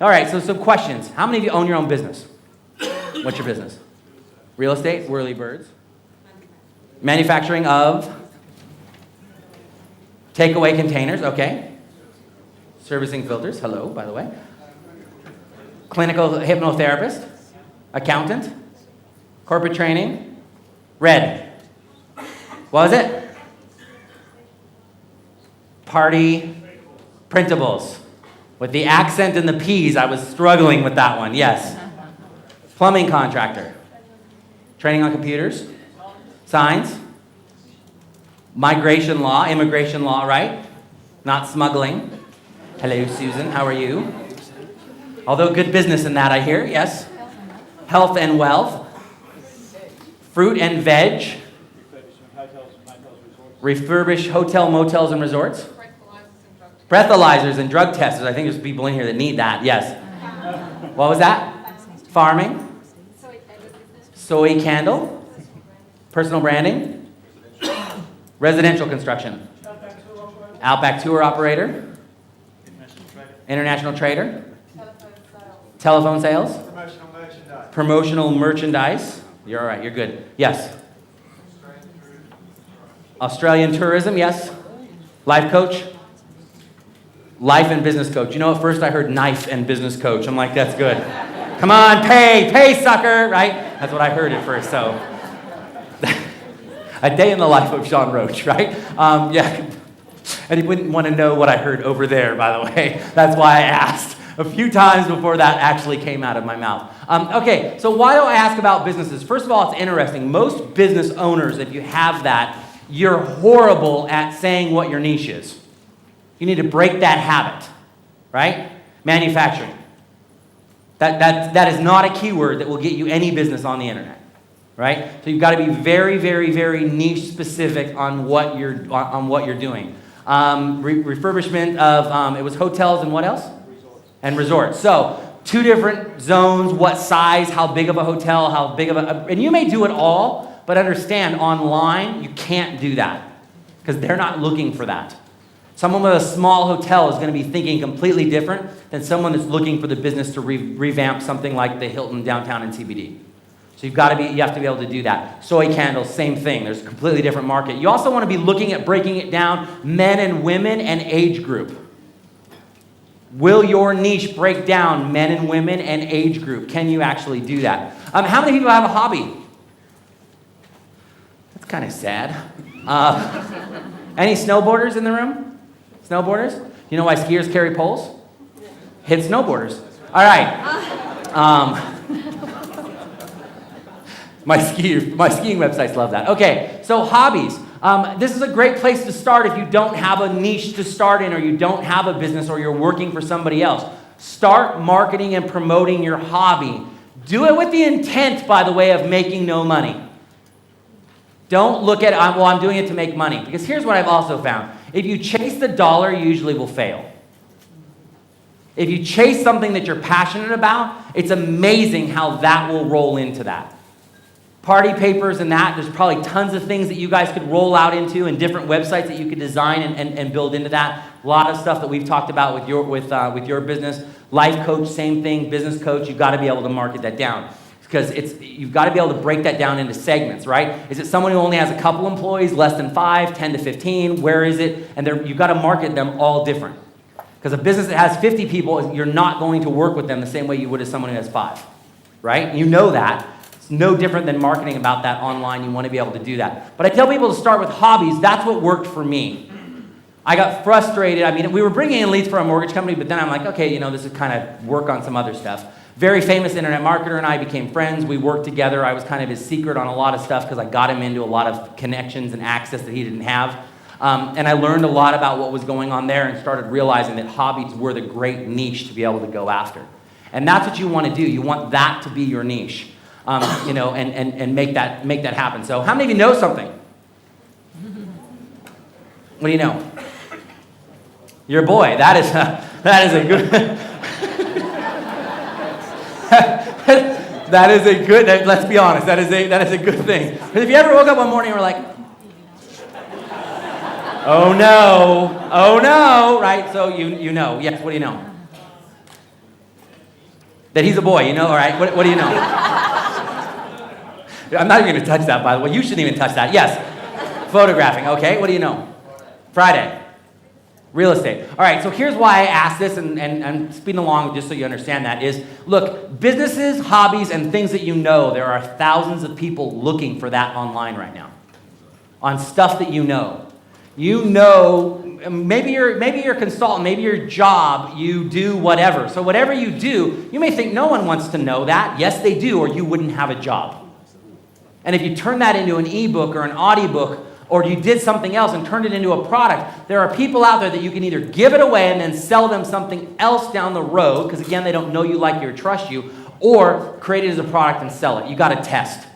All right, so some questions. How many of you own your own business? What's your business? Real estate, whirly birds. Manufacturing of takeaway containers, okay. Servicing filters, hello, by the way. Clinical hypnotherapist, accountant, corporate training, red. What was it? Party printables. With the accent and the P's, I was struggling with that one, yes. Plumbing contractor. Training on computers. Signs. Migration law, immigration law, right? Not smuggling. Hello, Susan, how are you? Although good business in that, I hear, yes. Health and wealth. Fruit and veg. Refurbish hotel, motels, and resorts. Breathalyzers and drug testers. I think there's people in here that need that, yes. What was that? Farming. Soy candle. Personal branding. Residential construction. Outback tour operator. International trader. Telephone sales. Promotional merchandise. You're all right, you're good. Yes. Australian tourism, yes. Life coach. Life and business coach. You know, at first I heard knife and business coach. I'm like, that's good. Come on, pay, sucker, right? That's what I heard at first, so. A day in the life of Sean Roach, right? Yeah. And he wouldn't want to know what I heard over there, by the way. That's why I asked a few times before that actually came out of my mouth. Okay, so why do I ask about businesses? First of all, it's interesting. Most business owners, if you have that, you're horrible at saying what your niche is. You need to break that habit, right? Manufacturing. That is not a keyword that will get you any business on the internet, right? So you've got to be very, very, very niche specific on what you're doing. Refurbishment of it was hotels and what else? Resorts. And resorts. So 2 different zones. What size? How big of a hotel? How big of a? And you may do it all, but understand online you can't do that because they're not looking for that. Someone with a small hotel is going to be thinking completely different than someone that's looking for the business to revamp something like the Hilton downtown in CBD. So you have to be able to do that. Soy candles, same thing. There's a completely different market. You also want to be looking at breaking it down, men and women and age group. Will your niche break down men and women and age group? Can you actually do that? How many people have a hobby? That's kind of sad. Any snowboarders in the room? Snowboarders? You know why skiers carry poles? Hit snowboarders. All right. My skiing websites love that. Okay, so hobbies. This is a great place to start if you don't have a niche to start in or you don't have a business or you're working for somebody else. Start marketing and promoting your hobby. Do it with the intent, by the way, of making no money. Don't look at, well, I'm doing it to make money. Because here's what I've also found. If you chase the dollar, you usually will fail. If you chase something that you're passionate about, it's amazing how that will roll into that. Party papers and that, there's probably tons of things that you guys could roll out into and different websites that you could design and build into that. A lot of stuff that we've talked about with your business. Life coach, same thing. Business coach, you've got to be able to market that down. Because you've got to be able to break that down into segments, right? Is it someone who only has a couple employees, less than 5, 10 to 15? Where is it? And you've got to market them all different. Because a business that has 50 people, you're not going to work with them the same way you would as someone who has 5, right? You know that. It's no different than marketing about that online. You want to be able to do that. But I tell people to start with hobbies. That's what worked for me. I got frustrated. I mean, we were bringing in leads for a mortgage company, but then I'm like, okay, this is kind of work on some other stuff. Very famous internet marketer and I became friends. We worked together. I was kind of his secret on a lot of stuff because I got him into a lot of connections and access that he didn't have. And I learned a lot about what was going on there and started realizing that hobbies were the great niche to be able to go after. And that's what you want to do. You want that to be your niche, and make that happen. So how many of you know something? What do you know? Your boy. That is a good... That is a good, let's be honest, that is a good thing. Because if you ever woke up one morning and were like, oh no, right? So you know. Yes, what do you know? That he's a boy, you know? All right, what do you know? I'm not even going to touch that, by the way. You shouldn't even touch that. Yes. Photographing. Okay, what do you know? Friday. Real estate. All right, so here's why I asked this, and I'm speeding along just so you understand that, is, look, businesses, hobbies, and things that you know, there are thousands of people looking for that online right now. On stuff that you know. You know, maybe you're a consultant, maybe your job, you do whatever. So whatever you do, you may think no one wants to know that. Yes, they do, or you wouldn't have a job. And if you turn that into an ebook or an audiobook, or you did something else and turned it into a product, there are people out there that you can either give it away and then sell them something else down the road, because again, they don't know you, like you, or trust you, or create it as a product and sell it. You got to test.